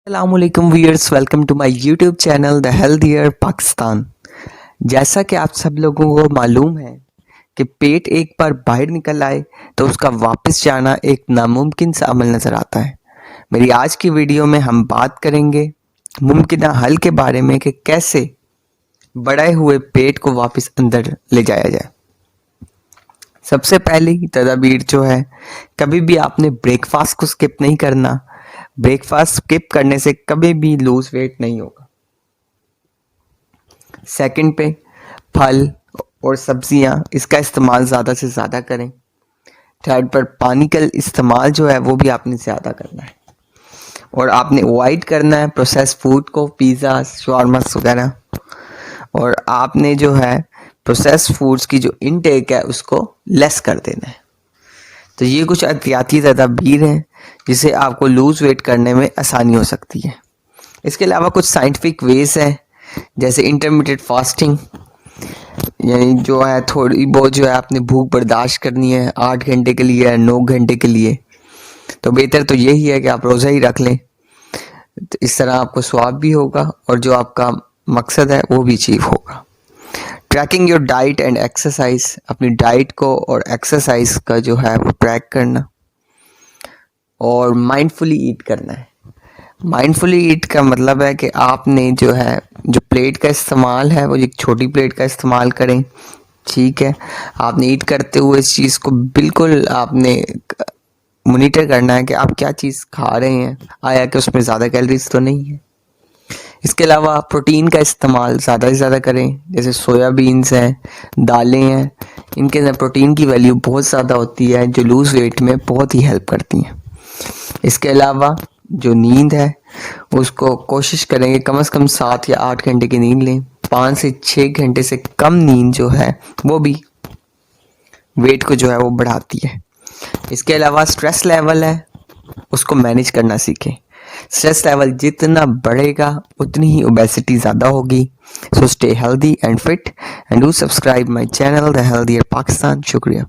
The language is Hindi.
अस्सलामुअलैकुम viewers, welcome to my YouTube channel the healthier Pakistan. जैसा कि आप सब लोगों को मालूम है कि पेट एक बार बाहर निकल आए तो उसका वापस जाना एक नामुमकिन सा अमल नज़र आता है। मेरी आज की वीडियो में हम बात करेंगे मुमकिन हल के बारे में कि कैसे बढ़े हुए पेट को वापस अंदर ले जाया जाए। सबसे पहली तदाबीर जो है, कभी भी आपने ब्रेकफास्ट को स्किप नहीं करना। ब्रेकफास्ट स्किप करने से कभी भी लूज वेट नहीं होगा। सेकंड पे, फल और सब्जियां इसका इस्तेमाल ज़्यादा से ज़्यादा करें। थर्ड पर, पानी का इस्तेमाल जो है वो भी आपने ज़्यादा करना है और आपने अवॉइड करना है प्रोसेस फूड को, पिज़्ज़ा शवारमास वगैरह। और आपने जो है प्रोसेस फूड्स की जो इनटेक है उसको लेस कर देना है। तो ये कुछ एहतियाती तदाबीर हैं जिससे आपको लूज़ वेट करने में आसानी हो सकती है। इसके अलावा कुछ साइंटिफिक वेज हैं जैसे इंटरमीडिएट फास्टिंग, यानी जो है थोड़ी बहुत जो है आपने भूख बर्दाश्त करनी है 8 घंटे के लिए या 9 घंटे के लिए, तो बेहतर तो यही है कि आप रोज़ा ही रख लें। तो इस तरह आपको स्वाब भी होगा और जो आपका मकसद है वो भी अचीव होगा। Trekking your diet and exercise, अपनी डाइट को और एक्सरसाइज का जो है वो ट्रैक करना और माइंडफुली ईट करना है। माइंडफुली ईट का मतलब है कि आपने जो है जो प्लेट का इस्तेमाल है वो एक छोटी प्लेट का इस्तेमाल करें, ठीक है। आपने ईट करते हुए इस चीज़ को बिल्कुल आपने मॉनिटर करना है कि आप क्या चीज़ खा रहे हैं, आया कि उसमें ज़्यादा कैलोरीज तो नहीं है। इसके अलावा प्रोटीन का इस्तेमाल ज़्यादा से ज़्यादा करें, जैसे सोयाबीन्स हैं, दालें हैं, इनके अंदर प्रोटीन की वैल्यू बहुत ज़्यादा होती है जो लूज़ वेट में बहुत ही हेल्प करती हैं। इसके अलावा जो नींद है उसको कोशिश करेंगे कम से कम 7 या 8 घंटे की नींद लें। 5 से 6 घंटे से कम नींद जो है वो भी वेट को जो है वो बढ़ाती है। इसके अलावा स्ट्रेस लेवल है उसको मैनेज करना सीखें। स्ट्रेस लेवल जितना बढ़ेगा उतनी ही ओबेसिटी ज़्यादा होगी। So stay healthy and fit and do subscribe my channel the healthier Pakistan. शुक्रिया।